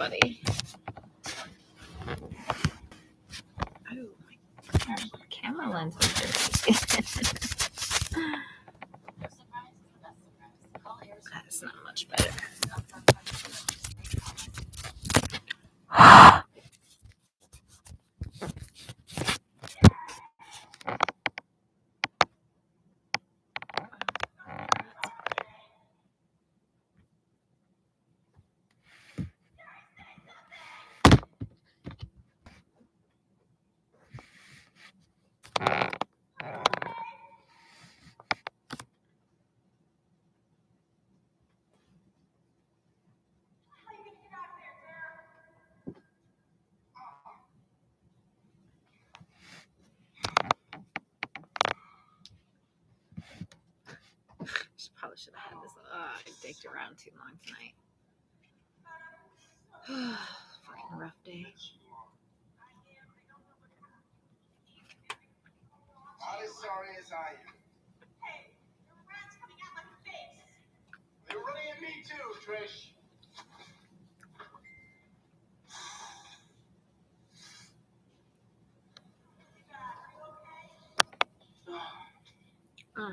buddy. Oh, my camera lens is dirty. That's not much better. Probably should have had this. I dicked around too long tonight. Fucking rough day. Not as sorry as I am. Hey, your rat's coming out like a face. They're running at me too, Trish. Oh,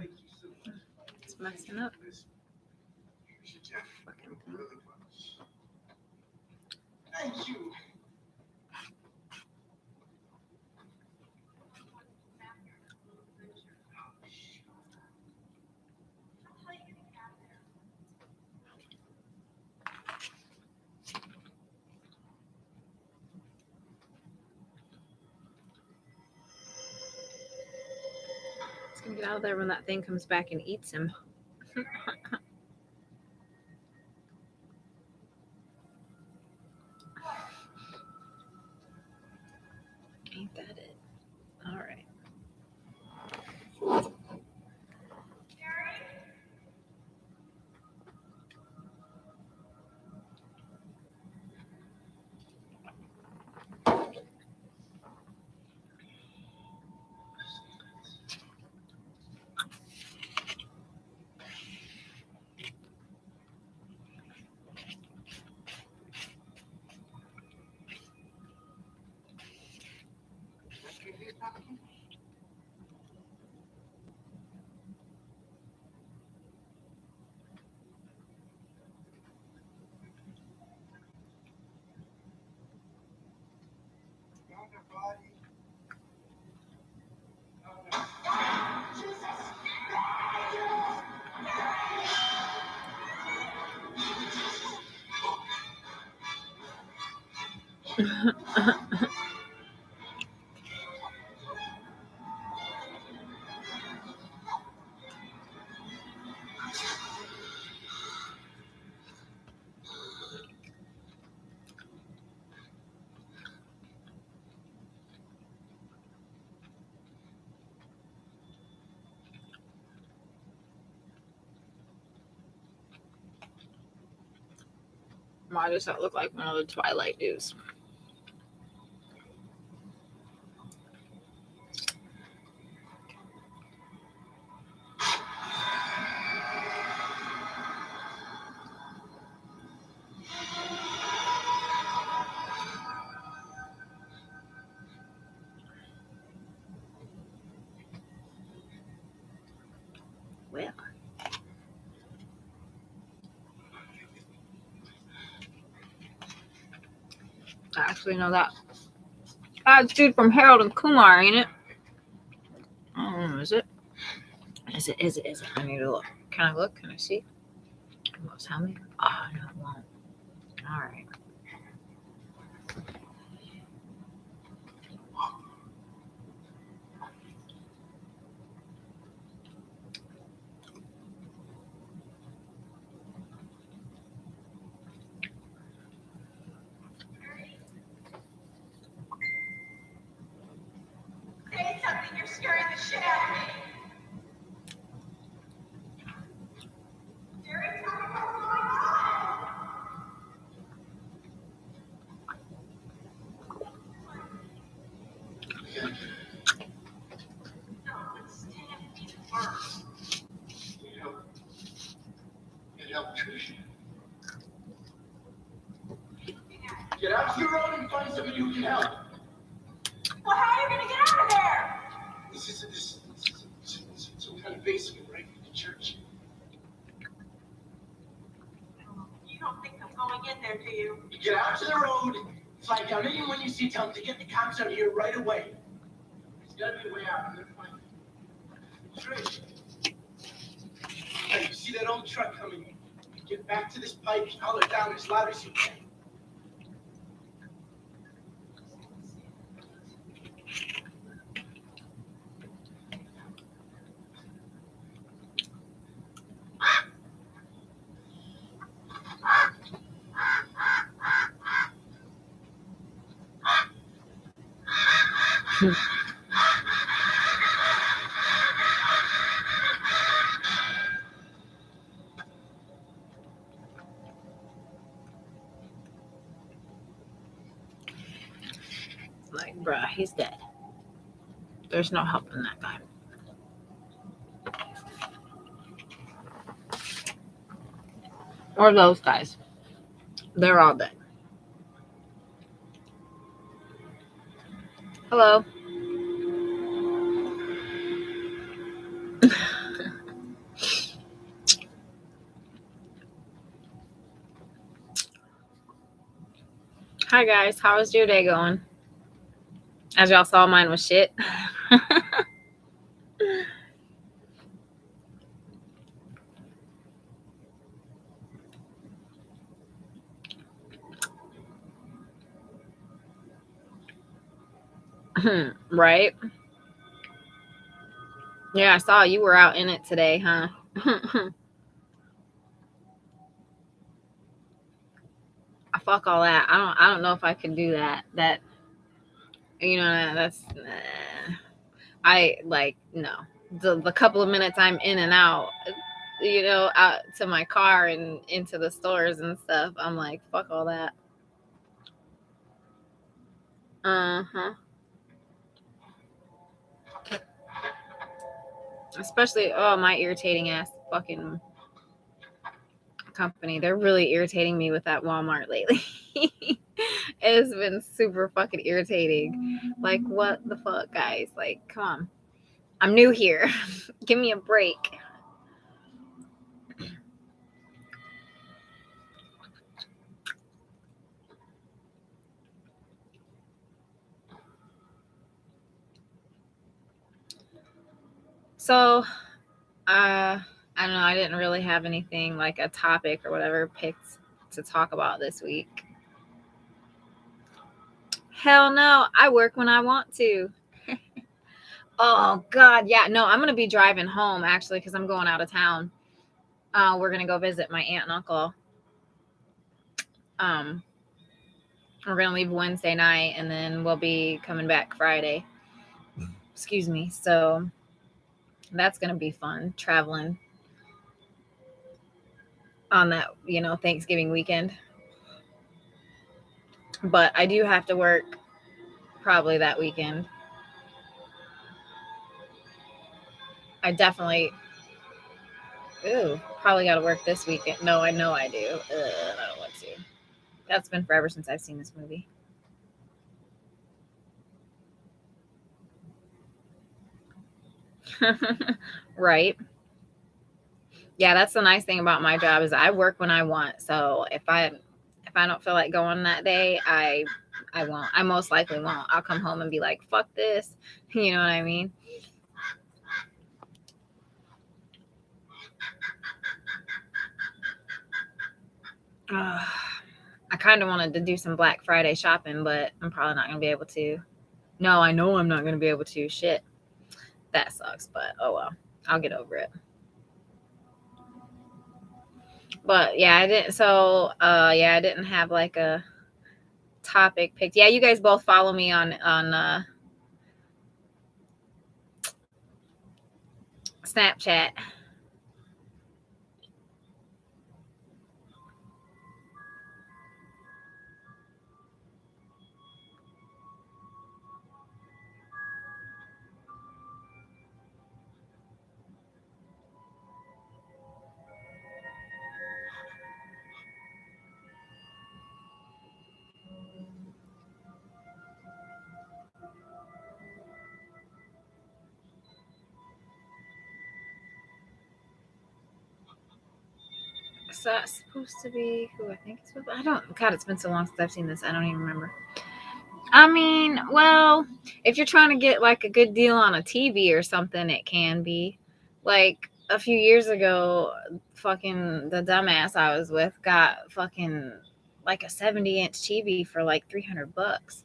it's messing up. Fucking thing. Thank you. He's gonna get out of there when that thing comes back and eats him. Ain't that it? All right. Why does that look like one of the Twilight dudes? Well, I actually know that. That's dude from Harold and Kumar, ain't it? I don't know, is it? Is it? I need to look. Can I look? Can I see? Will it tell me? Oh, no, it won't. All right. Say something, you're scaring the shit out of me. Jerry, tell me what's going on. No, but stand me first. Can't help Trish. Get out to the road and find somebody who can help. Well, how are you going to get out of there? This is some kind of basement right from the church. You don't think I'm going in there, do you? You get out to the road, flag down anyone you see, tell them to get the cops out here right away. There's got to be a way out. They're fine. Trish. Hey, you see that old truck coming? Get back to this pipe, holler down as loud as you can. Like, bruh, he's dead. There's no helping that guy. Or those guys. They're all dead. Hello. Hi guys, how was your day going? As y'all saw, mine was shit. Right? Yeah, I saw you were out in it today, huh? Fuck all that. I don't know if I could do that. That's I like no. The couple of minutes I'm in and out, out to my car and into the stores and stuff, I'm like, fuck all that. Uh-huh. Especially, my irritating ass fucking company. They're really irritating me with that Walmart lately. It's been super fucking irritating. Like, what the fuck, guys? Like, come on. I'm new here. Give me a break. So, I don't know. I didn't really have anything like a topic or whatever picked to talk about this week. Hell no. I work when I want to. Oh, God. Yeah. No, I'm going to be driving home actually because I'm going out of town. We're going to go visit my aunt and uncle. We're going to leave Wednesday night and then we'll be coming back Friday. Excuse me. So that's going to be fun traveling on that, Thanksgiving weekend. But I do have to work probably that weekend. I definitely probably got to work this weekend. No, I know I do. I don't want to. That's been forever since I've seen this movie. Right. Yeah, that's the nice thing about my job is I work when I want. So if I don't feel like going that day, I won't. I most likely won't. I'll come home and be like, fuck this. You know what I mean? I kind of wanted to do some Black Friday shopping, but I'm probably not going to be able to. No, I know I'm not going to be able to. Shit. That sucks, but oh well. I'll get over it. But yeah, I didn't. So I didn't have like a topic picked. Yeah, you guys both follow me on Snapchat. supposed to be who I think it's supposed to be. I don't. God, it's been so long since I've seen this. I don't even remember. I mean, well, if you're trying to get like a good deal on a TV or something, it can be. Like a few years ago, fucking the dumbass I was with got fucking like a 70-inch TV for like $300.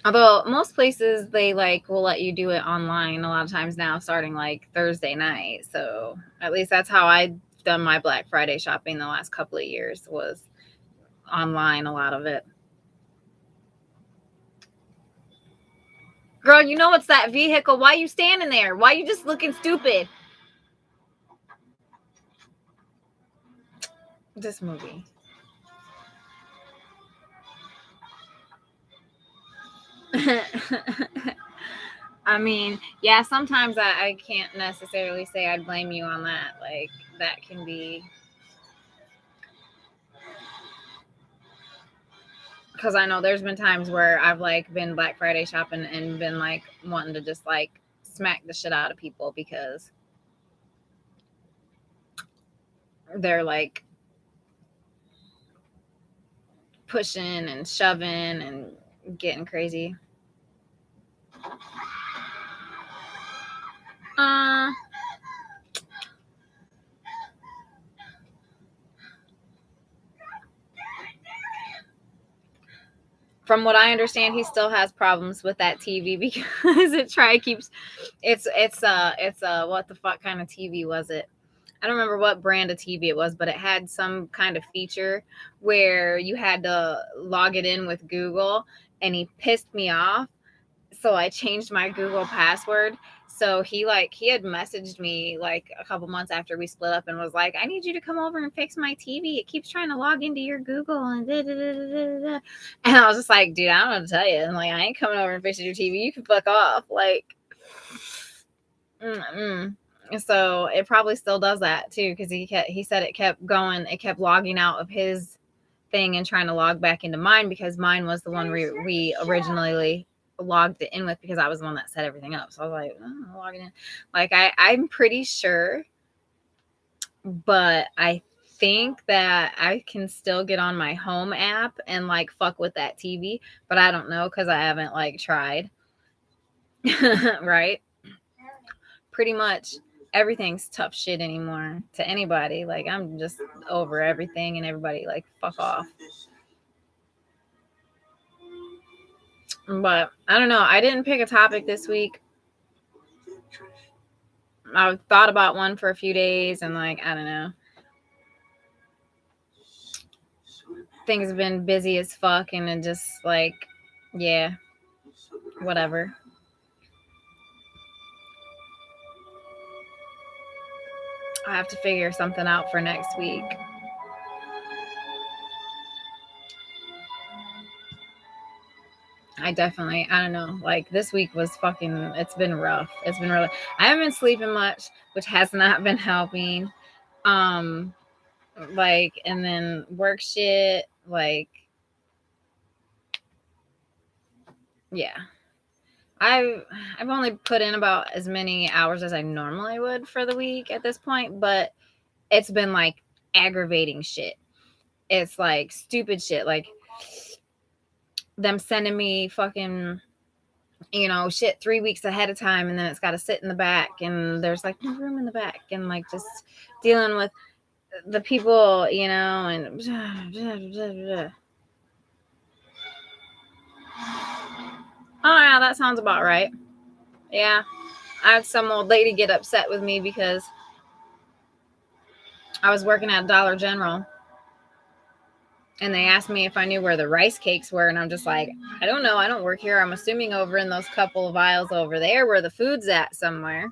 Although most places they like will let you do it online a lot of times now, starting like Thursday night. So at least that's how I've done my Black Friday shopping the last couple of years, was online, a lot of it. Girl, you know it's that vehicle. Why you standing there? Why you just looking stupid? This movie. I mean, yeah, sometimes I can't necessarily say I'd blame you on that. Like, that can be... Because I know there's been times where I've, like, been Black Friday shopping and been, like, wanting to just, like, smack the shit out of people because they're, like, pushing and shoving and getting crazy. From what I understand, he still has problems with that TV because it's what the fuck kind of TV was it? I don't remember what brand of TV it was, but it had some kind of feature where you had to log it in with Google, and he pissed me off. So I changed my Google password. So he had messaged me like a couple months after we split up and was like, I need you to come over and fix my TV. It keeps trying to log into your Google and da, da, da, da, da. And I was just like, dude, I don't know what to tell you. And like, I ain't coming over and fixing your TV. You can fuck off. Like, so it probably still does that too, because he said it kept going. It kept logging out of his thing and trying to log back into mine, because mine was the one we originally logged it in with, because I was the one that set everything up. So I was like, oh, logging in. Like I'm pretty sure, but I think that I can still get on my home app and like fuck with that TV, but I don't know because I haven't like tried. Right? Pretty much everything's tough shit anymore to anybody. Like I'm just over everything and everybody. Like fuck off. But I don't know. I didn't pick a topic this week. I thought about one for a few days and like, I don't know. Things have been busy as fuck and it just like, yeah, whatever. I have to figure something out for next week. I don't know, like this week was fucking, it's been rough. It's been really, I haven't been sleeping much, which has not been helping. Like, and then work shit, like, yeah. I've only put in about as many hours as I normally would for the week at this point, but it's been like aggravating shit. It's like stupid shit, like them sending me fucking, shit 3 weeks ahead of time, and then it's got to sit in the back, and there's like no room in the back, and like just dealing with the people, and oh yeah, that sounds about right. Yeah, I had some old lady get upset with me because I was working at Dollar General, and they asked me if I knew where the rice cakes were, and I'm just like, I don't know, I don't work here. I'm assuming over in those couple of aisles over there where the food's at somewhere.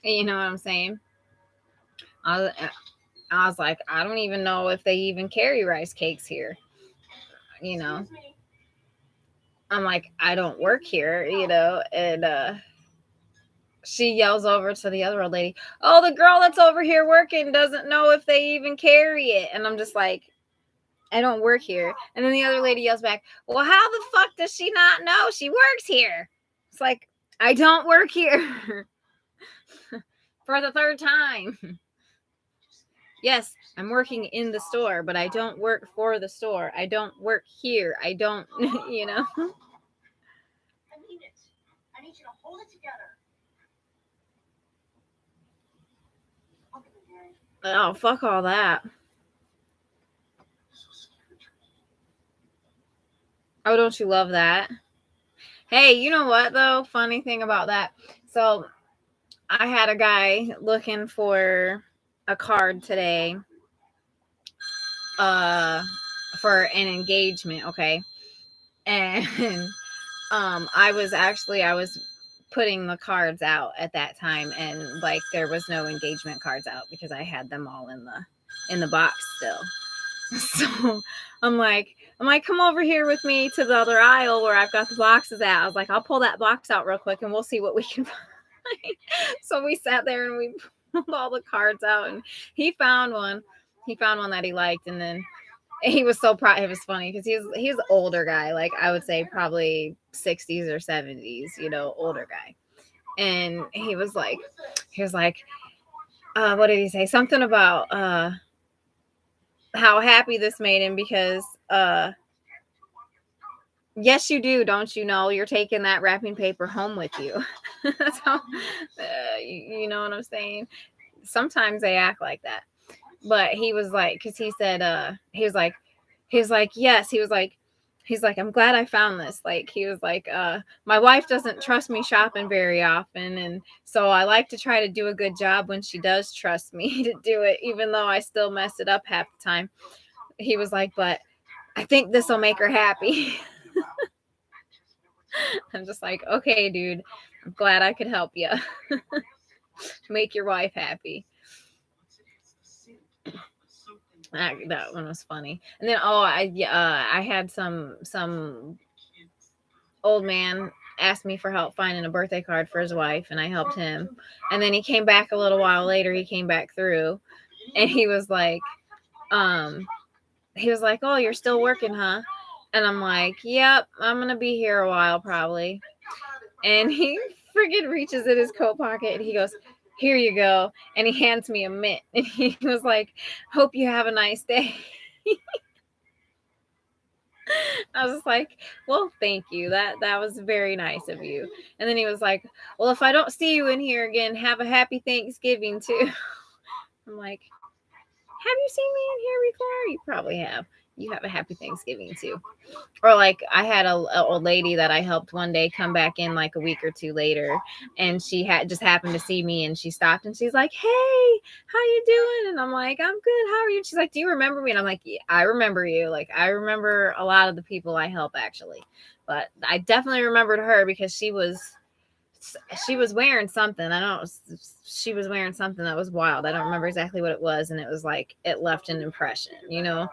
You know what I'm saying? I was like, I don't even know if they even carry rice cakes here. I'm like, I don't work here, and she yells over to the other old lady, oh, the girl that's over here working doesn't know if they even carry it. And I'm just like, I don't work here. And then the other lady yells back, well, how the fuck does she not know? She works here. It's like, I don't work here. For the third time. Yes, I'm working in the store, but I don't work for the store. I don't work here. I don't, you know. I mean it. I need you to hold it together. Look at me, Mary. Oh, fuck all that. Oh, don't you love that? Hey, you know what though? Funny thing about that. So I had a guy looking for a card today, uh, for an engagement. Okay, and I was putting the cards out at that time, and like there was no engagement cards out because I had them all in the box still. So I'm like, come over here with me to the other aisle where I've got the boxes at. I was like, I'll pull that box out real quick and we'll see what we can find. So we sat there and we pulled all the cards out, and he found one. He found one that he liked, and then he was so proud. It was funny because he's an older guy, like I would say probably 60s or 70s, you know, older guy. And he was like, what did he say? Something about how happy this made him because yes you do, don't you know, you're taking that wrapping paper home with you. That's how you know what I'm saying. Sometimes they act like that. But he was like, because he said yes, he's like, I'm glad I found this. Like he was like, my wife doesn't trust me shopping very often, and so I like to try to do a good job when she does trust me to do it, even though I still mess it up half the time. He was like, but I think this will make her happy. I'm just like, okay, dude, I'm glad I could help you. Make your wife happy. That one was funny. And then I had some old man asked me for help finding a birthday card for his wife, and I helped him. And then he came back a little while later. He came back through, and um he was like, "Oh, you're still working, huh?" And I'm like, "Yep, I'm gonna be here a while probably." And he freaking reaches in his coat pocket and he goes, "Here you go." And he hands me a mint. And he was like, "Hope you have a nice day." I was just like, "Well, thank you. That was very nice of you." And then he was like, "Well, if I don't see you in here again, have a happy Thanksgiving too." I'm like, "Have you seen me in here before? You probably have. You have a happy Thanksgiving too." Or like I had a old lady that I helped one day come back in like a week or two later, and she had just happened to see me, and she stopped and she's like, "Hey, how you doing?" And I'm like, "I'm good. How are you?" And she's like, "Do you remember me?" And I'm like, "Yeah, I remember you. Like I remember a lot of the people I help actually, but I definitely remembered her because she was wearing something. I don't know. She was wearing something that was wild. I don't remember exactly what it was, and it was like it left an impression, you know."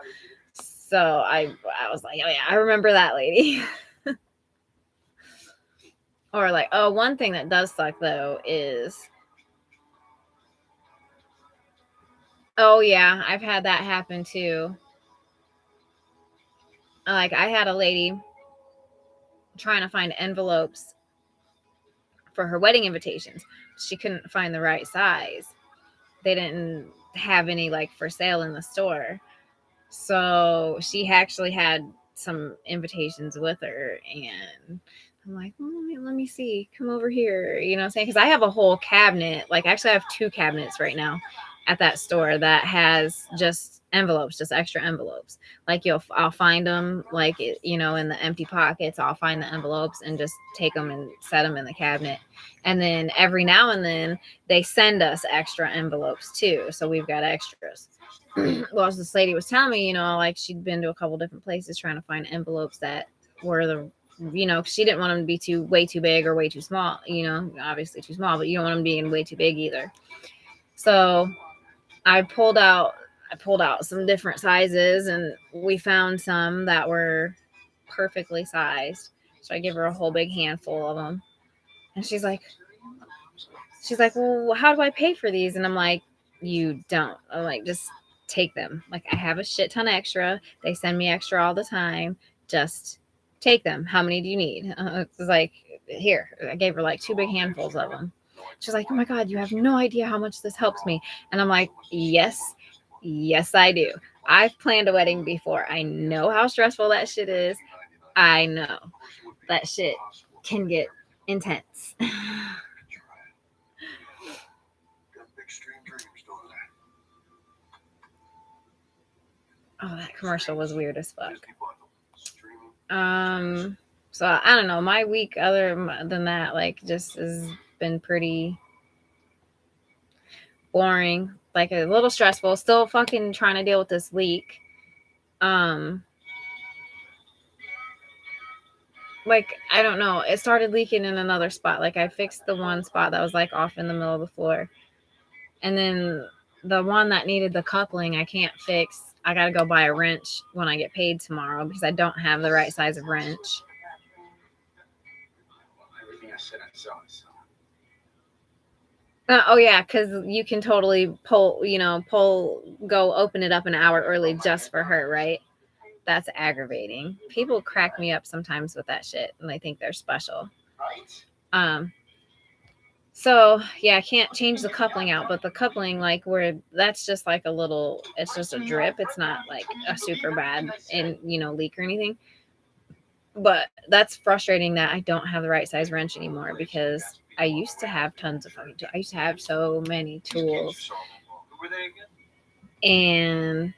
So I was like, "Oh yeah, I remember that lady." Or like, oh, one thing that does suck though is, oh yeah, I've had that happen too. Like I had a lady trying to find envelopes for her wedding invitations. She couldn't find the right size. They didn't have any like for sale in the store. So she actually had some invitations with her, and I'm like, well, let me see. Come over here. You know what I'm saying? Because I have a whole cabinet. Like, actually, I have two cabinets right now at that store that has just envelopes, just extra envelopes. Like, I'll find them, like, you know, in the empty pockets. I'll find the envelopes and just take them and set them in the cabinet. And then every now and then they send us extra envelopes too. So we've got extras. Well, as this lady was telling me, you know, like she'd been to a couple different places trying to find envelopes that were the, you know, she didn't want them to be way too big or way too small, you know, obviously too small, but you don't want them being way too big either. So I pulled out some different sizes, and we found some that were perfectly sized. So I give her a whole big handful of them. And she's like, "Well, how do I pay for these?" And I'm like, "You don't." I'm like, "Just take them. Like, I have a shit ton extra. They send me extra all the time. Just take them. How many do you need?" It's like, here. I gave her like two big handfuls of them. She's like, oh my God, you have no idea how much this helps me. And I'm like, yes, I do. I've planned a wedding before. I know how stressful that shit is. I know that shit can get intense. Oh, that commercial was weird as fuck. So I don't know. My week, other than that, like, just has been pretty boring. Like, a little stressful. Still fucking trying to deal with this leak. Like, I don't know. It started leaking in another spot. Like, I fixed the one spot that was like off in the middle of the floor, and then the one that needed the coupling, I can't fix. I gotta go buy a wrench when I get paid tomorrow because I don't have the right size of wrench. Oh yeah, because you can totally go open it up an hour early just for her, right? That's aggravating. People crack me up sometimes with that shit, and they think they're special. So yeah, I can't change the coupling out, but the coupling, like, where that's just like a little, it's just a drip. It's not like a super bad leak or anything. But that's frustrating that I don't have the right size wrench anymore because I used to have tons of fucking tools. I used to have so many tools, and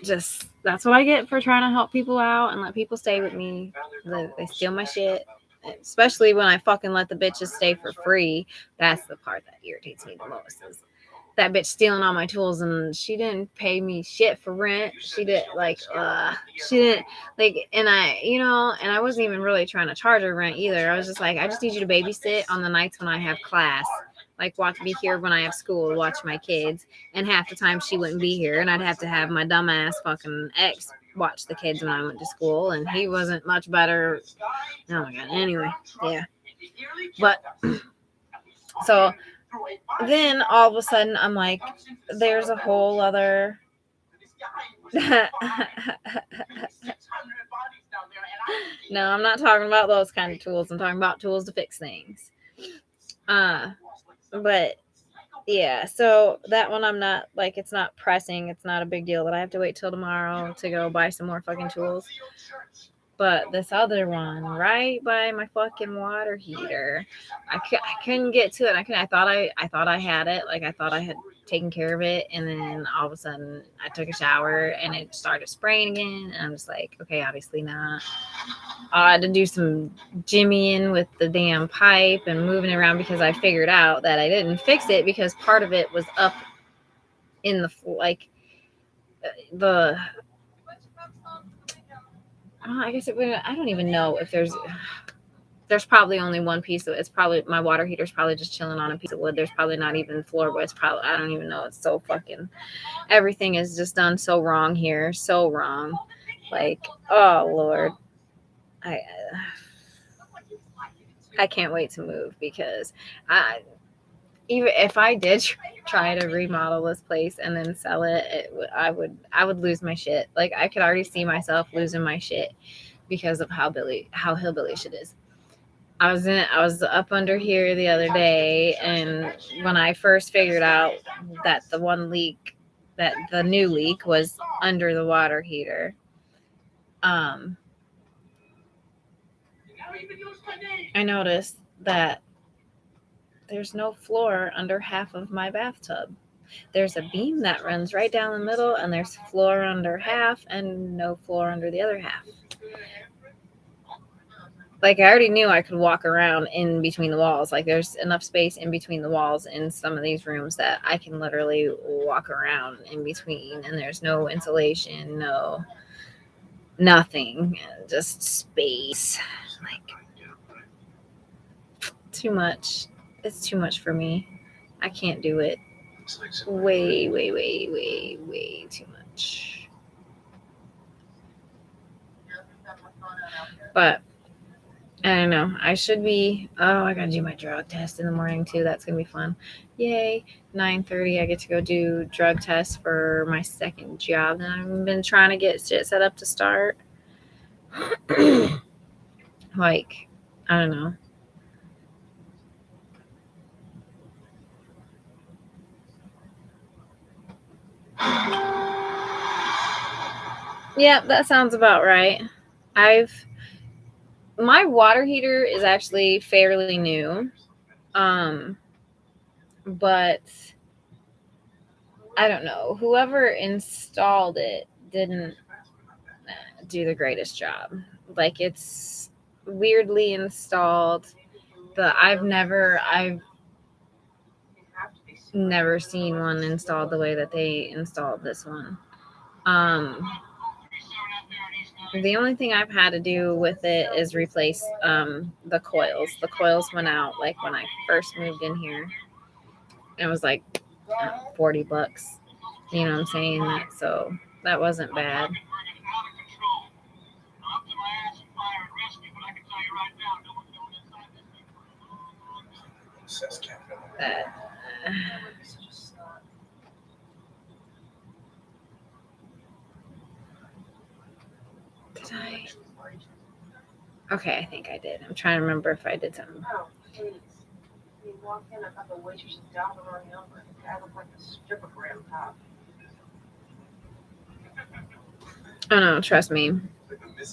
just that's what I get for trying to help people out and let people stay with me. They steal my shit. Especially when I fucking let the bitches stay for free. That's the part that irritates me the most. Is that bitch stealing all my tools, and she didn't pay me shit for rent. She didn't and I wasn't even really trying to charge her rent either. I was just like, I just need you to babysit on the nights when I have class. Like, be here when I have school, watch my kids. And half the time she wouldn't be here, and I'd have to have my dumbass fucking ex watch the kids when I went to school, and he wasn't much better. Oh my God. Anyway, yeah. But so then all of a sudden I'm like, there's a whole other No, I'm not talking about those kind of tools. I'm talking about tools to fix things. But yeah, so that one I'm not, like, it's not pressing. It's not a big deal that I have to wait till tomorrow to go buy some more fucking tools. But this other one, right by my fucking water heater, I couldn't get to it. I thought I had it. Like, I thought I had taken care of it, and then all of a sudden I took a shower and it started spraying again. And I'm just like, okay, obviously not. I had to do some jimmying with the damn pipe and moving around because I figured out that I didn't fix it because part of it was up in the I guess it would. I don't even know if there's probably only one piece of it. It's probably my water heater's probably just chilling on a piece of wood. There's probably not even floorboards. Probably, I don't even know. It's so fucking, everything is just done so wrong here. So wrong. Like, oh Lord. I can't wait to move because even if I did try to remodel this place and then sell it, I would lose my shit. Like, I could already see myself losing my shit because of how hillbilly shit is. I was up under here the other day, and when I first figured out that the new leak was under the water heater, I noticed that there's no floor under half of my bathtub. There's a beam that runs right down the middle, and there's floor under half and no floor under the other half. Like, I already knew I could walk around in between the walls. Like, there's enough space in between the walls in some of these rooms that I can literally walk around in between, and there's no insulation, no nothing, just space. Like, too much. It's too much for me. I can't do it. Way too much. But I don't know. I should be. Oh, I gotta do my drug test in the morning too. That's gonna be fun. Yay! 9:30. I get to go do drug tests for my second job that I've been trying to get shit set up to start. Like, I don't know. Yeah, that sounds about right. My water heater is actually fairly new. But I don't know. Whoever installed it didn't do the greatest job. Like, it's weirdly installed. I've never seen one installed the way that they installed this one. The only thing I've had to do with it is replace the coils. The coils went out like when I first moved in here. It was like $40. You know what I'm saying? So that wasn't bad. That, did I? Okay, I think I did. I'm trying to remember if I did something. Oh, please. You walk in, I thought the waitress was down the wrong number. The guy looked like a stripper gram top. Oh no, trust me.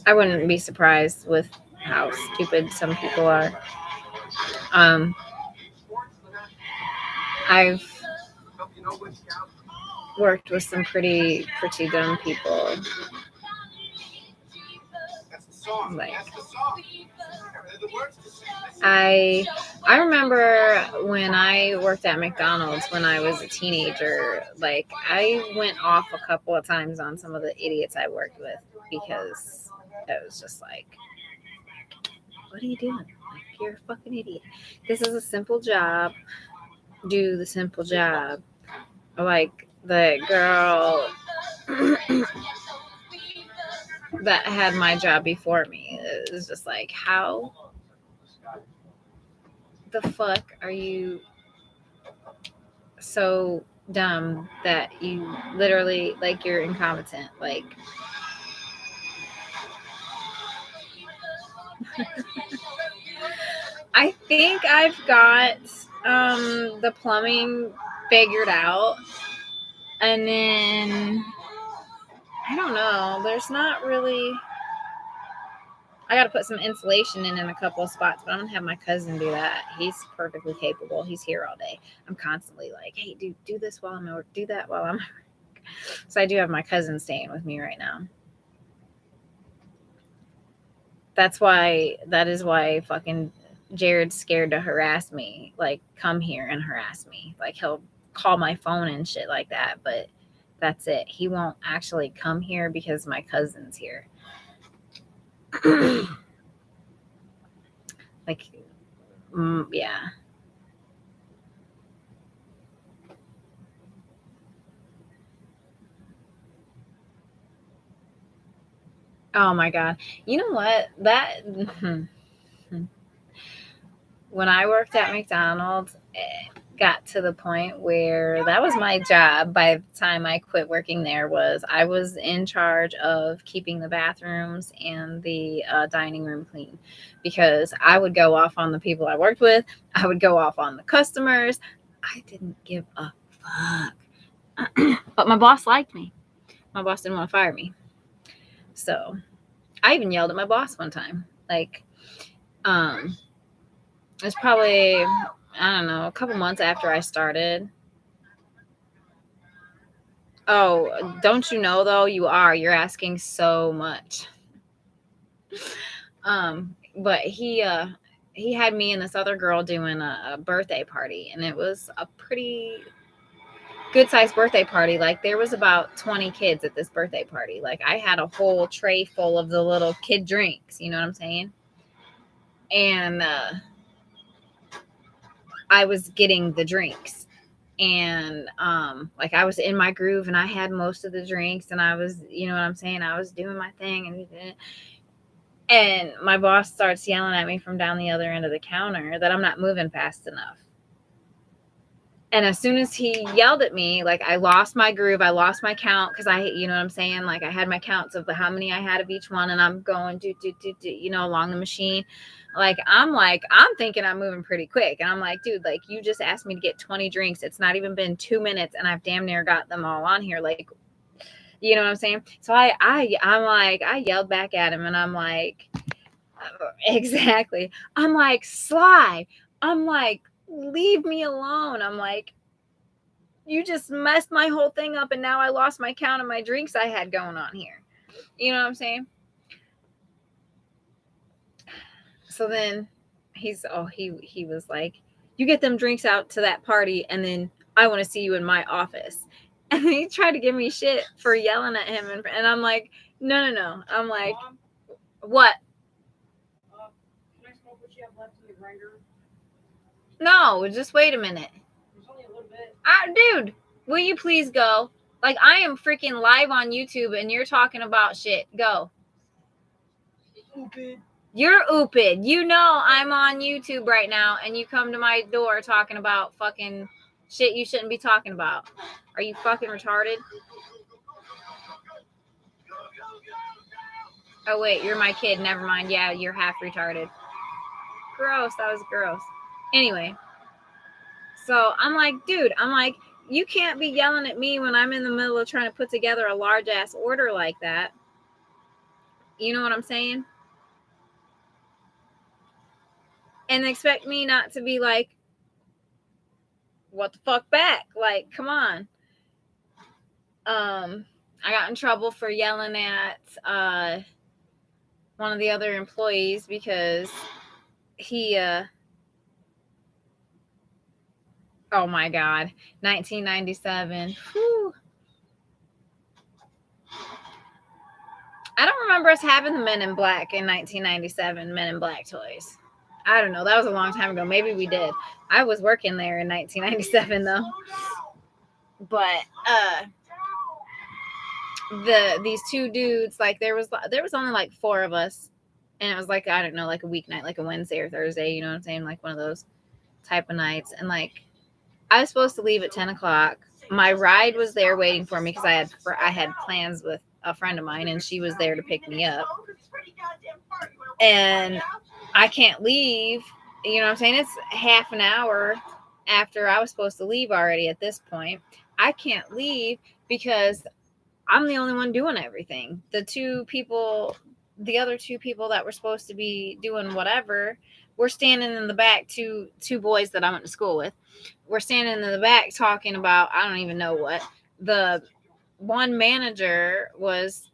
I wouldn't be surprised with how stupid some people are. I've worked with some pretty dumb people. Like, I remember when I worked at McDonald's when I was a teenager, like, I went off a couple of times on some of the idiots I worked with because it was just like, what are you doing? Like, you're a fucking idiot. This is a simple job. Do the simple job. Like, the girl that had my job before me, it was just like, how the fuck are you so dumb that you literally, like, you're incompetent? Like, I think I've got the plumbing figured out, and then I don't know, there's not really, I got to put some insulation in a couple of spots, but I'm gonna have my cousin do that. He's perfectly capable. He's here all day. I'm constantly like, hey, dude, do this while I'm at work, do that while I'm at work. So I do have my cousin staying with me right now. That is why fucking Jared's scared to harass me. Like, come here and harass me. Like, he'll call my phone and shit like that, but that's it. He won't actually come here because my cousin's here. Like, yeah. Oh my God. You know what? When I worked at McDonald's, it got to the point where that was my job by the time I quit working there. Was I was in charge of keeping the bathrooms and the dining room clean, because I would go off on the people I worked with. I would go off on the customers. I didn't give a fuck. But my boss liked me. My boss didn't want to fire me. So I even yelled at my boss one time. Like, it was probably, I don't know, a couple months after I started. Oh, don't you know though? You're asking so much. But he had me and this other girl doing a birthday party, and it was a pretty good sized birthday party. Like, there was about 20 kids at this birthday party. Like, I had a whole tray full of the little kid drinks, you know what I'm saying? And I was getting the drinks, and like, I was in my groove and I had most of the drinks, and I was, you know what I'm saying, I was doing my thing, and my boss starts yelling at me from down the other end of the counter that I'm not moving fast enough. And as soon as he yelled at me, like I lost my groove, I lost my count because you know what I'm saying? Like I had my counts of how many I had of each one, and I'm going do, you know, along the machine. Like, I'm thinking I'm moving pretty quick. And I'm like, dude, like you just asked me to get 20 drinks. It's not even been 2 minutes and I've damn near got them all on here. Like, you know what I'm saying? So I'm like, I yelled back at him and I'm like, exactly. I'm like, Sly. I'm like, leave me alone. I'm like, you just messed my whole thing up and now I lost my count of my drinks I had going on here. You know what I'm saying? So then he was like, you get them drinks out to that party and then I want to see you in my office. And he tried to give me shit for yelling at him. And I'm like, no. I'm like, Mom, what? can I smoke what you have left in the grinder? No, just wait a minute. There's only a little bit. Dude, will you please go? Like, I am freaking live on YouTube and you're talking about shit. Go. Stupid. You're oopid. You know I'm on YouTube right now and you come to my door talking about fucking shit you shouldn't be talking about. Are you fucking retarded? Oh, wait, you're my kid. Never mind. Yeah, you're half retarded. Gross. That was gross. Anyway. So I'm like, dude, you can't be yelling at me when I'm in the middle of trying to put together a large ass order like that. You know what I'm saying? And expect me not to be like, what the fuck back? Like, come on. I got in trouble for yelling at one of the other employees because he oh my god, 1997. Whew. I don't remember us having the Men in Black in 1997, Men in Black toys. I don't know. That was a long time ago. Maybe we did. I was working there in 1997 though. But these two dudes, like there was only like 4 of us, and it was like, I don't know, like a weeknight, like a Wednesday or Thursday, you know what I'm saying, like one of those type of nights. And like I was supposed to leave at 10 o'clock. My ride was there waiting for me because I had plans with a friend of mine and she was there to pick me up, and I can't leave, you know what I'm saying, it's half an hour after I was supposed to leave already. At this point I can't leave because I'm the only one doing everything. The other two people that were supposed to be doing whatever were standing in the back. Two boys that I went to school with were standing in the back talking about, I don't even know what. The one manager was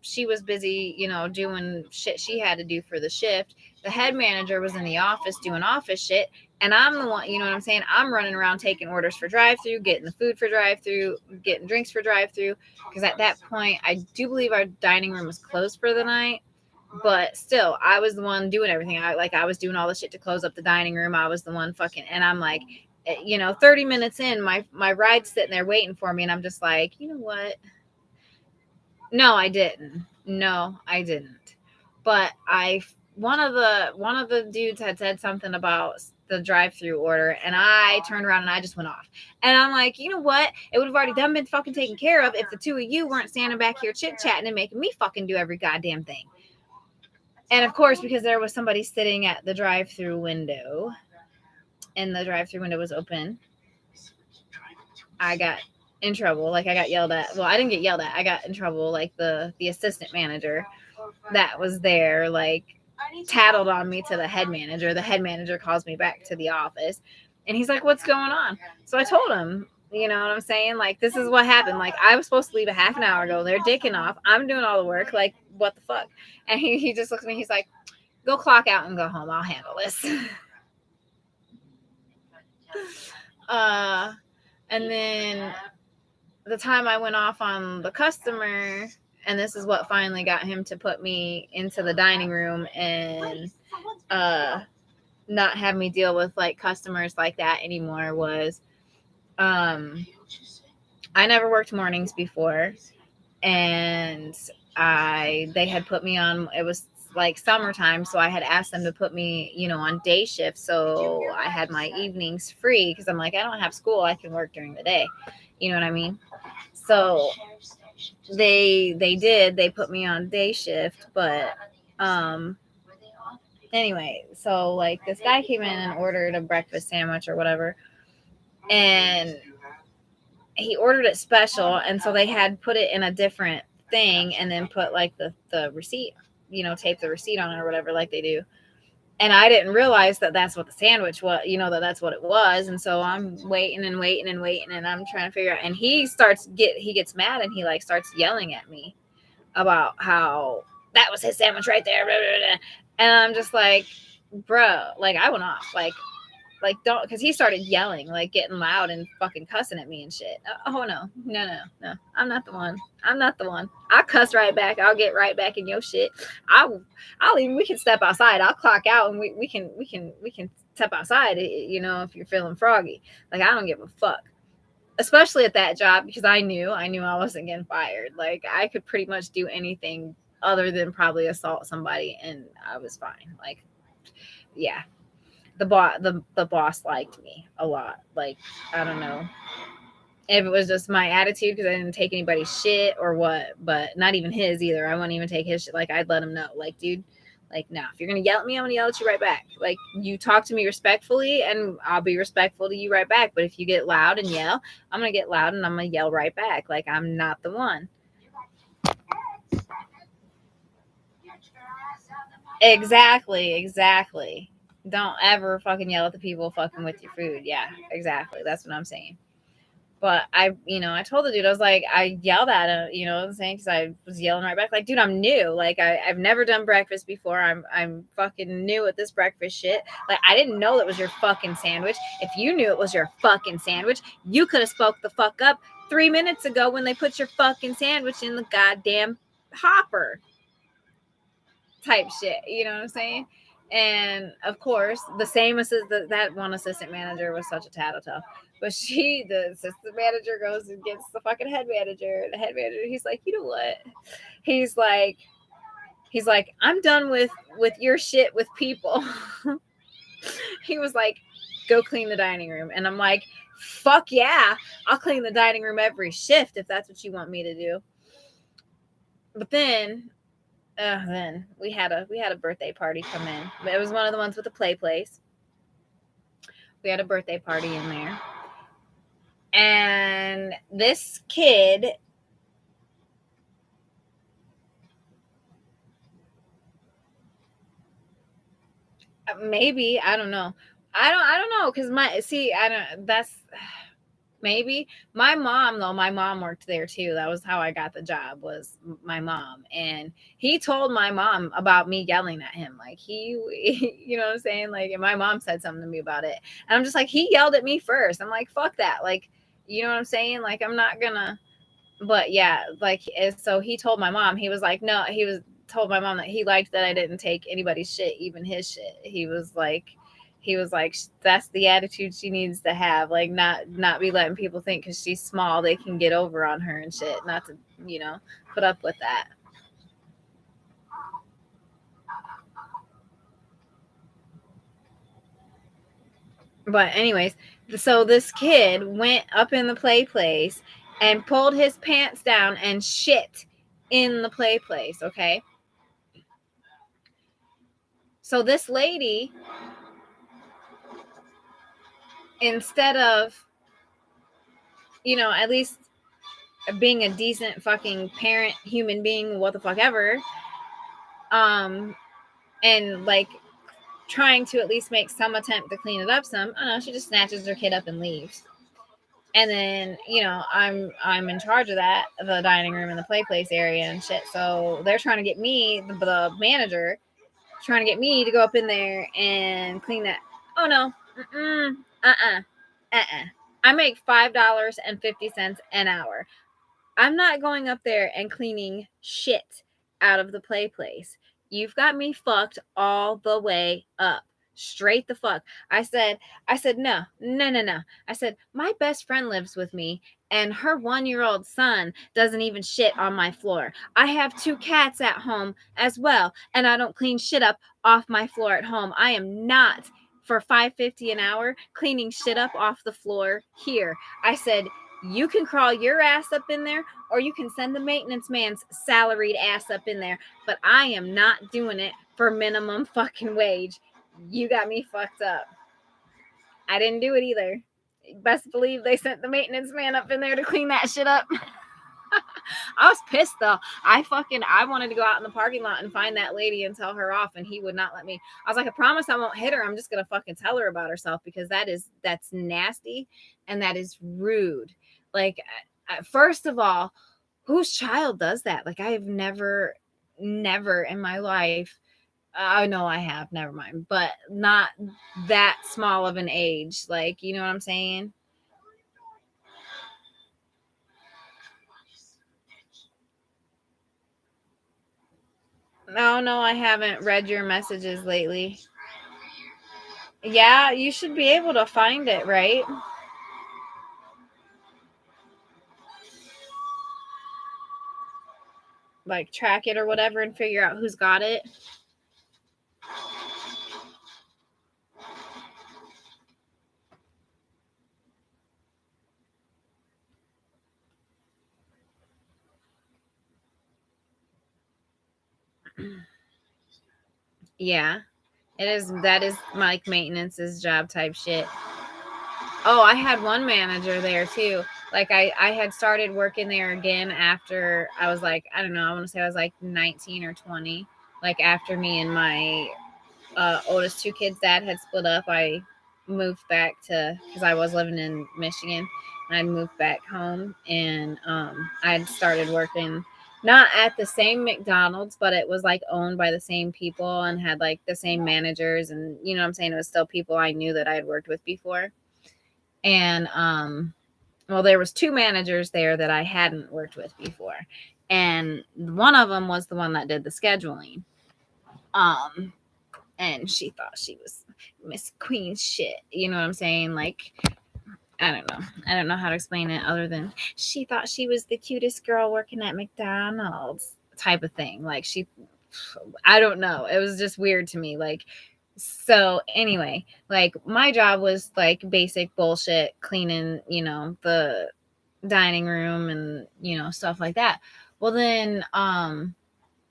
busy, you know, doing shit she had to do for the shift. The head manager was in the office doing office shit. And I'm the one, you know what I'm saying? I'm running around taking orders for drive-through, getting the food for drive-through, getting drinks for drive-through. Because at that point, I do believe our dining room was closed for the night. But still, I was the one doing everything. I was doing all the shit to close up the dining room. I was the one fucking, and I'm like, you know, 30 minutes in, my ride's sitting there waiting for me. And I'm just like, you know what? No, I didn't. But one of the dudes had said something about the drive-through order, and I turned around and I just went off. And I'm like, you know what? It would have already been fucking taken care of if the two of you weren't standing back here chit-chatting and making me fucking do every goddamn thing. And of course, because there was somebody sitting at the drive-through window and the drive-through window was open, I got in trouble. Like I got yelled at. Well, I didn't get yelled at. I got in trouble. Like the assistant manager that was there, like tattled on me to the head manager. The head manager calls me back to the office and he's like, what's going on? So I told him, you know what I'm saying? Like, this is what happened. Like, I was supposed to leave a half an hour ago. They're dicking off. I'm doing all the work. Like, what the fuck? And he just looks at me. He's like, go clock out and go home. I'll handle this. And then the time I went off on the customer, and this is what finally got him to put me into the dining room and not have me deal with like customers like that anymore, was I never worked mornings before, and they had put me on, it was like summertime, so I had asked them to put me, you know, on day shift, so I had my evenings free because I'm like, I don't have school, I can work during the day, you know what I mean? So they put me on day shift, but anyway, so like this guy came in and ordered a breakfast sandwich or whatever, and he ordered it special, and so they had put it in a different thing and then put like the receipt, you know, tape the receipt on it or whatever, like they do. And I didn't realize that that's what the sandwich was, you know, that's what it was. And so I'm waiting and waiting and waiting, and I'm trying to figure out, and he gets mad, and he like starts yelling at me about how that was his sandwich right there, blah, blah, blah. And I'm just like, bro, like I went off, like don't, because he started yelling, like getting loud and fucking cussing at me and shit. Oh no, I'm not the one. I'll cuss right back. I'll get right back in your shit. I'll even, we can step outside. I'll clock out, and we can step outside, you know, if you're feeling froggy. Like I don't give a fuck, especially at that job, because I knew I wasn't getting fired. Like I could pretty much do anything other than probably assault somebody, and I was fine. Like, yeah, the boss liked me a lot. Like, I don't know if it was just my attitude because I didn't take anybody's shit or what, but not even his either. I wouldn't even take his shit. Like, I'd let him know, like, dude, like, no, if you're gonna yell at me, I'm gonna yell at you right back. Like, you talk to me respectfully, and I'll be respectful to you right back. But if you get loud and yell, I'm gonna get loud and I'm gonna yell right back. Like, I'm not the one. Exactly. Don't ever fucking yell at the people fucking with your food. Yeah, exactly. That's what I'm saying. But I told the dude, I was like, I yelled at him, you know what I'm saying? Because I was yelling right back, like, dude, I'm new. Like, I've never done breakfast before. I'm fucking new at this breakfast shit. Like, I didn't know it was your fucking sandwich. If you knew it was your fucking sandwich, you could have spoke the fuck up 3 minutes ago when they put your fucking sandwich in the goddamn hopper. Type shit, you know what I'm saying? And of course, the same assistant, that one assistant manager was such a tattletale. But the assistant manager goes and gets the fucking head manager. The head manager, he's like, you know what? He's like, I'm done with your shit with people. He was like, go clean the dining room. And I'm like, fuck yeah, I'll clean the dining room every shift if that's what you want me to do. But then we had a birthday party come in. It was one of the ones with the play place. We had a birthday party in there, and this kid, maybe, I don't know, because maybe my mom worked there too. That was how I got the job, was my mom. And he told my mom about me yelling at him. Like, you know what I'm saying? Like, and my mom said something to me about it. And I'm just like, he yelled at me first. I'm like, fuck that. Like, you know what I'm saying? Like, I'm not gonna, but yeah, like, so he told my mom, he was like, no, told my mom that he liked that I didn't take anybody's shit, even his shit. He was like, that's the attitude she needs to have. Like, not be letting people think because she's small they can get over on her and shit. Not to, put up with that. But anyways, so this kid went up in the play place and pulled his pants down and shit in the play place, okay? So this lady, instead of, at least being a decent fucking parent, human being, what the fuck ever, and like trying to at least make some attempt to clean it up some, I don't know, she just snatches her kid up and leaves. And then, I'm in charge of that, the dining room and the play place area and shit. So they're trying to get me, the manager, trying to get me to go up in there and clean that. Oh no. I make $5.50 an hour. I'm not going up there and cleaning shit out of the play place. You've got me fucked all the way up. straight the fuck. I said, no. I said, my best friend lives with me and her 1-year-old son doesn't even shit on my floor. I have 2 cats at home as well, and I don't clean shit up off my floor at home. I am not for $5.50 an hour cleaning shit up off the floor here. I said, you can crawl your ass up in there or you can send the maintenance man's salaried ass up in there, but I am not doing it for minimum fucking wage. You got me fucked up. I didn't do it either. Best believe they sent the maintenance man up in there to clean that shit up. I was pissed though. I wanted to go out in the parking lot and find that lady and tell her off, and he would not let me. I was like, I promise I won't hit her. I'm just gonna fucking tell her about herself because that's nasty and that is rude. Like, first of all, whose child does that? Like, I have never in my life. I know I have, never mind, but not that small of an age. Like, you know what I'm saying? No, I haven't read your messages lately. Yeah, you should be able to find it, right? Like, track it or whatever and figure out who's got it. Yeah, it is. That is like maintenance's job type shit. Oh, I had one manager there too. Like, I had started working there again after I was like, I don't know, I want to say I was like 19 or 20. Like, after me and my oldest 2 kids' dad had split up, I moved back to, because I was living in Michigan, and I'd moved back home, and I'd started working not at the same McDonald's, but it was like owned by the same people and had like the same managers, and you know what I'm saying, it was still people I knew that I had worked with before. And well, there was 2 managers there that I hadn't worked with before, and one of them was the one that did the scheduling. um and she thought she was Miss Queen shit. You know what I'm saying? Like, I don't know. I don't know how to explain it other than she thought she was the cutest girl working at McDonald's type of thing. Like, I don't know. It was just weird to me. Like, so anyway, like, my job was like basic bullshit, cleaning, the dining room and, stuff like that. Well, then,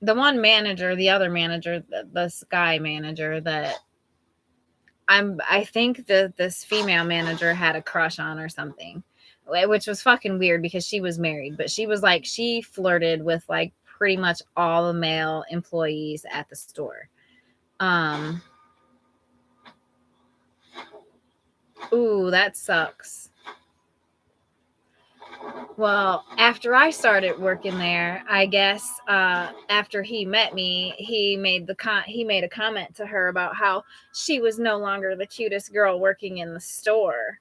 the one manager, the other manager, the Sky manager that I think that this female manager had a crush on or something, which was fucking weird because she was married, but she was like, she flirted with like pretty much all the male employees at the store. Um, ooh, that sucks. Well, after I started working there, I guess after he met me, he made a comment to her about how she was no longer the cutest girl working in the store,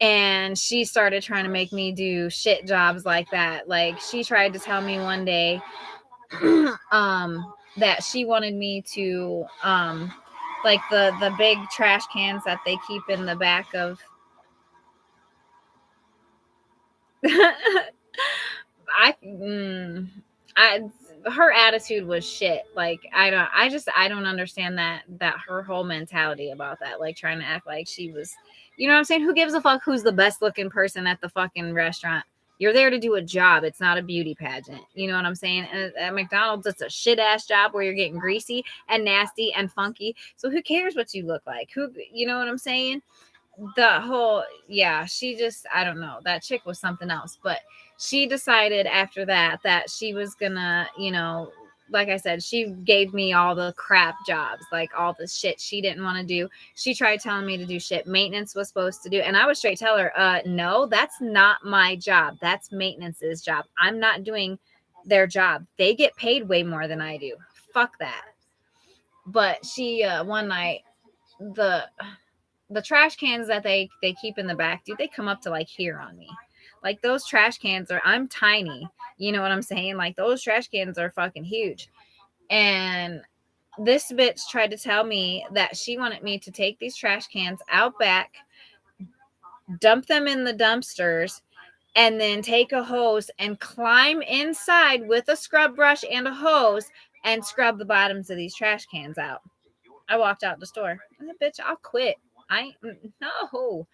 and she started trying to make me do shit jobs like that. Like, she tried to tell me one day that she wanted me to like the big trash cans that they keep in the back of I, mm, I, her attitude was shit. Like, I don't understand that her whole mentality about that. Like, trying to act like she was, you know what I'm saying? Who gives a fuck who's the best looking person at the fucking restaurant? You're there to do a job. It's not a beauty pageant. You know what I'm saying? And at McDonald's, it's a shit ass job where you're getting greasy and nasty and funky. So who cares what you look like? You know what I'm saying? The whole, yeah, she just, I don't know, that chick was something else. But she decided after that she was gonna, like I said, she gave me all the crap jobs, like all the shit she didn't want to do. She tried telling me to do shit maintenance was supposed to do, and I would straight tell her, no, that's not my job, that's maintenance's job. I'm not doing their job. They get paid way more than I do. Fuck that. But she one night, the trash cans that they keep in the back, dude, they come up to like here on me. Like, those trash cans I'm tiny. You know what I'm saying? Like, those trash cans are fucking huge. And this bitch tried to tell me that she wanted me to take these trash cans out back, dump them in the dumpsters, and then take a hose and climb inside with a scrub brush and a hose and scrub the bottoms of these trash cans out. I walked out the store. I said, bitch, I'll quit. No.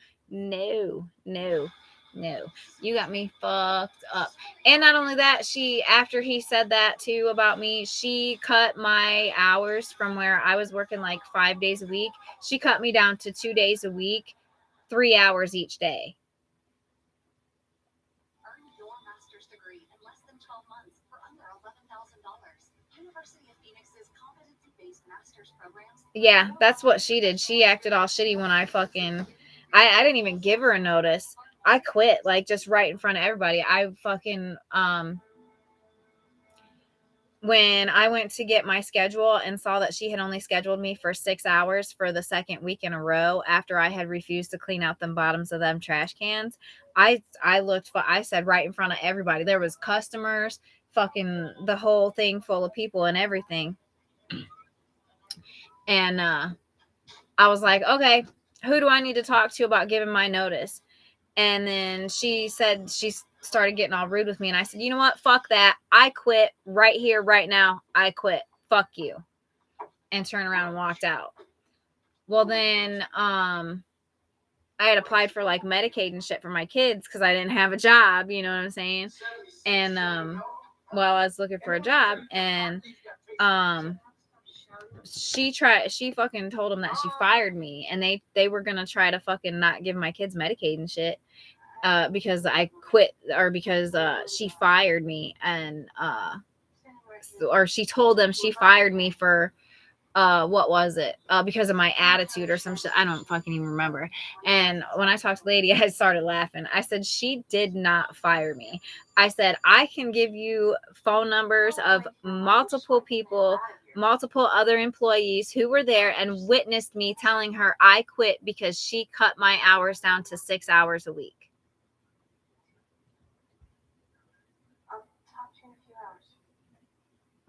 You got me fucked up. And not only that, after he said that too about me, she cut my hours from where I was working like 5 days a week. She cut me down to 2 days a week, 3 hours each day. Earn your master's degree in less than 12 months for under $11,000. University of Phoenix's competency-based master's programs. Yeah, that's what she did. She acted all shitty when I didn't even give her a notice. I quit, like, just right in front of everybody. When I went to get my schedule and saw that she had only scheduled me for 6 hours for the second week in a row after I had refused to clean out the bottoms of them trash cans, I said right in front of everybody. There was customers, fucking the whole thing full of people and everything. And I was like, okay, who do I need to talk to about giving my notice? And then she said she started getting all rude with me. And I said, you know what? Fuck that. I quit right here, right now. I quit. Fuck you. And turned around and walked out. Well, then I had applied for like Medicaid and shit for my kids because I didn't have a job. You know what I'm saying? And I was looking for a job, and she fucking told them that she fired me, and they were gonna try to fucking not give my kids Medicaid and shit because I quit, or because she fired me, and or she told them she fired me for what was it? Because of my attitude or some shit. I don't fucking even remember. And when I talked to the lady, I started laughing. I said, she did not fire me. I said, I can give you phone numbers of multiple people, multiple other employees who were there and witnessed me telling her I quit because she cut my hours down to 6 hours a week.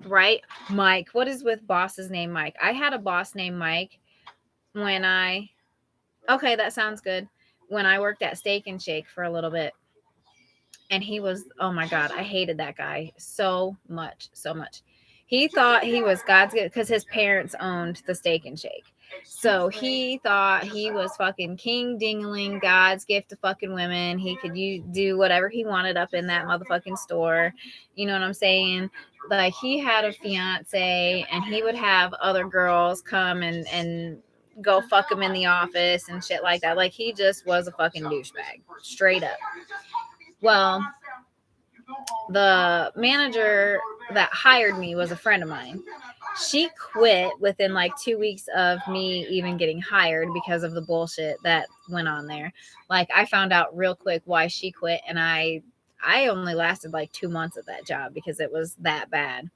Right? Mike. What is with boss's name Mike? I had a boss named Mike okay, that sounds good. When I worked at Steak and Shake for a little bit. And he was, oh my God, I hated that guy so much. He thought he was God's gift because his parents owned the Steak and Shake. So he thought he was fucking king dingling, God's gift to fucking women. He could do whatever he wanted up in that motherfucking store. You know what I'm saying? Like, he had a fiance, and he would have other girls come and go fuck him in the office and shit like that. Like, he just was a fucking douchebag, straight up. Well, the manager that hired me was a friend of mine. She quit within like 2 weeks of me even getting hired because of the bullshit that went on there. Like, I found out real quick why she quit, and I only lasted like 2 months at that job because it was that bad.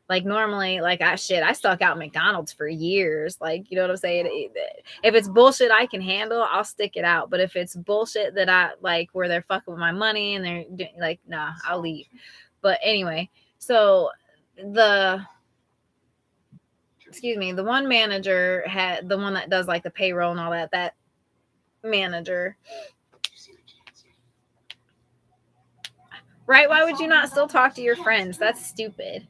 Like, normally, like, I stuck out McDonald's for years. Like, you know what I'm saying? If it's bullshit I can handle, I'll stick it out. But if it's bullshit that I like, where they're fucking with my money and they're doing, like, nah, I'll leave. But anyway, so the one manager had the one that does like the payroll and all that manager. Right? Why would you not still talk to your friends? That's stupid.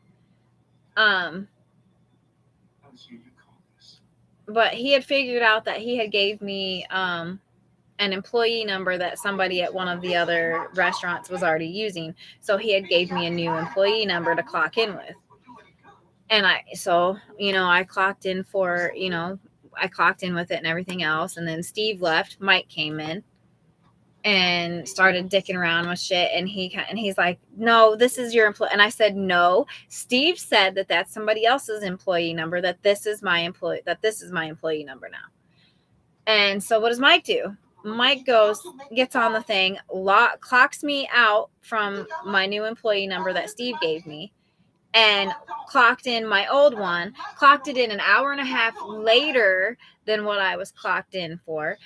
But he had figured out that he had gave me an employee number that somebody at one of the other restaurants was already using. So he had gave me a new employee number to clock in with. And I clocked in with it and everything else. And then Steve left. Mike came in and started dicking around with shit. And he's like, no, this is your employee. And I said, no, Steve said that that's somebody else's employee number, that this is my employee number now. And so what does Mike do? Mike gets on the thing, clocks me out from my new employee number that Steve gave me, and clocked in my old one, clocked it in an hour and a half later than what I was clocked in for,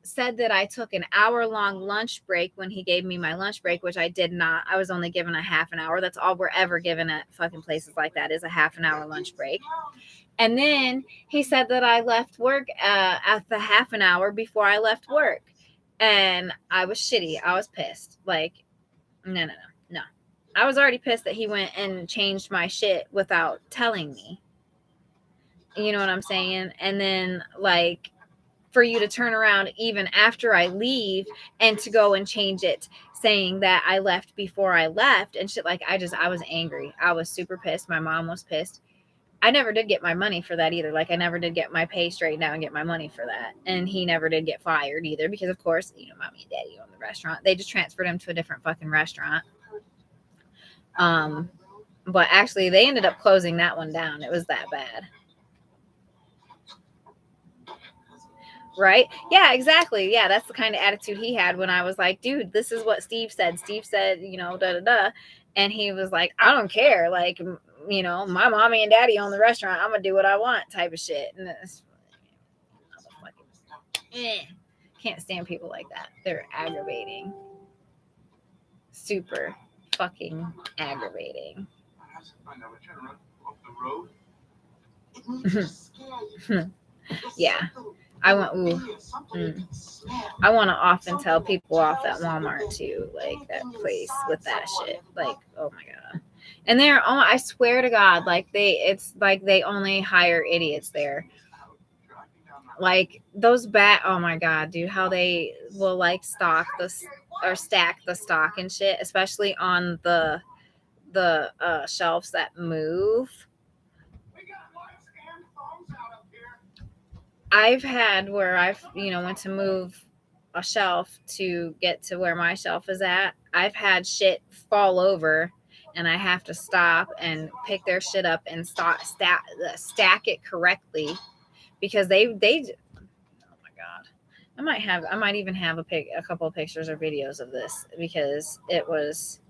said that I took an hour-long lunch break when he gave me my lunch break, which I did not. I was only given a half an hour. That's all we're ever given at fucking places like that, is a half an hour lunch break. And then he said that I left work at the half an hour before I left work. And I was shitty. I was pissed. Like, no. I was already pissed that he went and changed my shit without telling me. You know what I'm saying? And then, like, for you to turn around even after I leave and to go and change it, saying that I left before I left and shit. Like, I was angry. I was super pissed. My mom was pissed. I never did get my money for that either. Like, I never did get my pay straightened out and get my money for that. And he never did get fired either because, of course, you know, mommy and daddy own the restaurant. They just transferred him to a different fucking restaurant. But actually, they ended up closing that one down. It was that bad. Right? Yeah, exactly. Yeah, that's the kind of attitude he had when I was like, dude, this is what Steve said. Steve said, you know, da. And he was like, I don't care. Like, you know, my mommy and daddy own the restaurant. I'm going to do what I want type of shit. And it's, can't stand people like that. They're aggravating. Super fucking aggravating. Yeah. I want I want to often tell people off at Walmart too, like that place with that shit. Like, oh my god. And I swear to God, like it's like they only hire idiots there. Like those oh my god, dude, how they will like stack the stock and shit, especially on the shelves that move. I've had where I've, you know, went to move a shelf to get to where my shelf is at. I've had shit fall over and I have to stop and pick their shit up and stack it correctly because they oh my god. I might even have a couple of pictures or videos of this because it was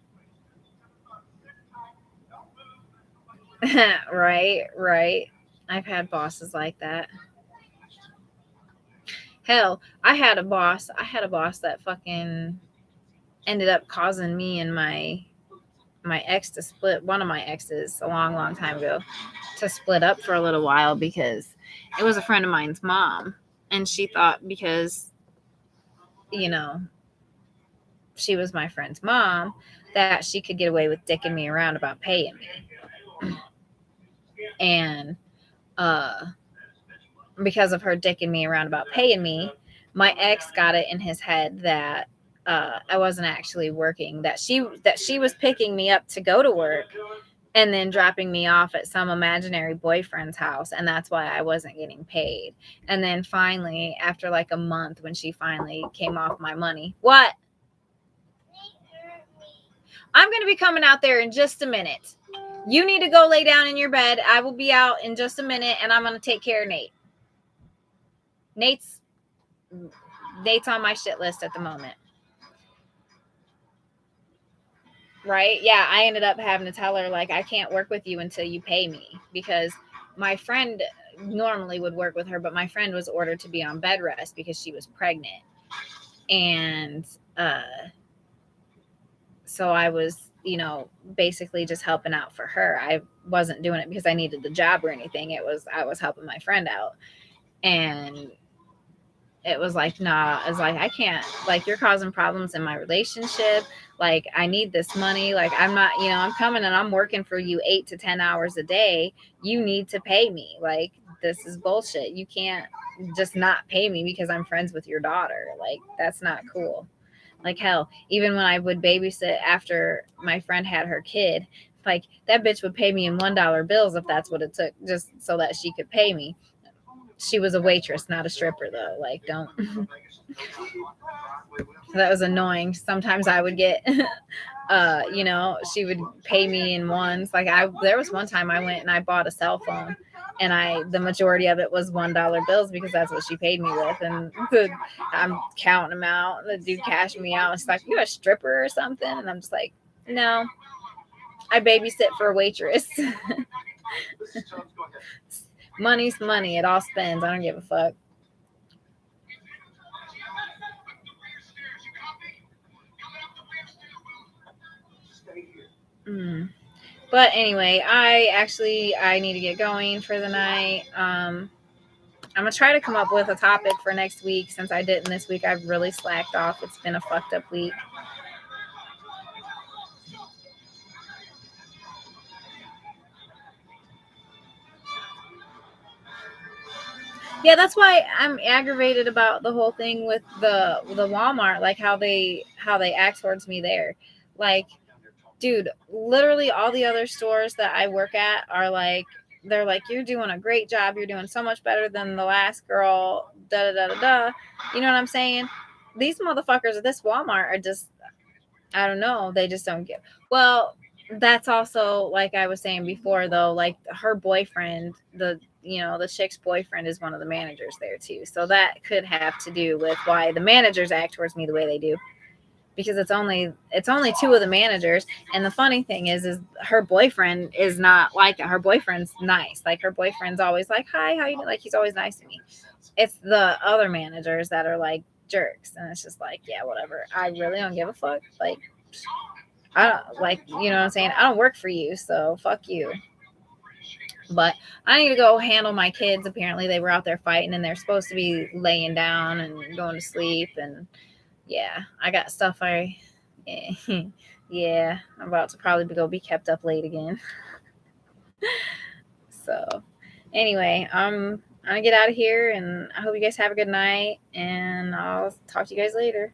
right. I've had bosses like that. Hell, I had a boss that fucking ended up causing me and my ex to split, one of my exes a long time ago, to split up for a little while because it was a friend of mine's mom. And she thought because, you know, she was my friend's mom, that she could get away with dicking me around about paying me. And, because of her dicking me around about paying me, my ex got it in his head that I wasn't actually working, that she was picking me up to go to work and then dropping me off at some imaginary boyfriend's house, and that's why I wasn't getting paid. And then finally, after like a month, when she finally came off my money, what? I'm going to be coming out there in just a minute. You need to go lay down in your bed. I will be out in just a minute, and I'm going to take care of Nate. Nate's on my shit list at the moment. Right? Yeah, I ended up having to tell her, like, I can't work with you until you pay me, because my friend normally would work with her, but my friend was ordered to be on bed rest because she was pregnant. And so I was, you know, basically just helping out for her. I wasn't doing it because I needed the job or anything. I was helping my friend out. And it was like, nah, it's like, I can't, like, you're causing problems in my relationship. Like, I need this money. Like, I'm not, you know, I'm coming and I'm working for you 8 to 10 hours a day. You need to pay me. Like, this is bullshit. You can't just not pay me because I'm friends with your daughter. Like, that's not cool. Like, hell, even when I would babysit after my friend had her kid, like, that bitch would pay me in $1 bills if that's what it took, just so that she could pay me. She was a waitress, not a stripper, though. Like, don't. That was annoying. Sometimes I would get, you know, she would pay me in ones. Like, there was one time I went and I bought a cell phone, and the majority of it was $1 bills because that's what she paid me with. And I'm counting them out. And the dude cashed me out. It's like, you a stripper or something? And I'm just like, no, I babysit for a waitress. Money's money. It all spends. I don't give a fuck. But anyway, I need to get going for the night. I'm gonna try to come up with a topic for next week. Since I didn't this week, I've really slacked off. It's been a fucked up week. Yeah, that's why I'm aggravated about the whole thing with the Walmart, like how they act towards me there. Like, dude, literally all the other stores that I work at are like, they're like, you're doing a great job. You're doing so much better than the last girl. Da da da da da. You know what I'm saying? These motherfuckers at this Walmart are just, I don't know. They just don't get. Well, that's also like I was saying before, though. Like her boyfriend, the chick's boyfriend is one of the managers there too. So that could have to do with why the managers act towards me the way they do. Because it's only two of the managers, and the funny thing is her boyfriend is not like it. Her boyfriend's nice. Like her boyfriend's always like, "Hi, how you doing?" Like he's always nice to me. It's the other managers that are like jerks, and it's just like, yeah, whatever. I really don't give a fuck. Like I don't like, you know what I'm saying? I don't work for you, so fuck you. But I need to go handle my kids. Apparently they were out there fighting and they're supposed to be laying down and going to sleep, and yeah, I got stuff yeah, I'm about to probably go be kept up late again. So anyway, I'm gonna get out of here, and I hope you guys have a good night, and I'll talk to you guys later.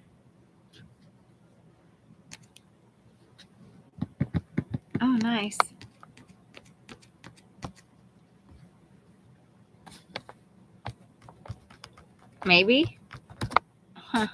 Oh, nice. Maybe. Huh.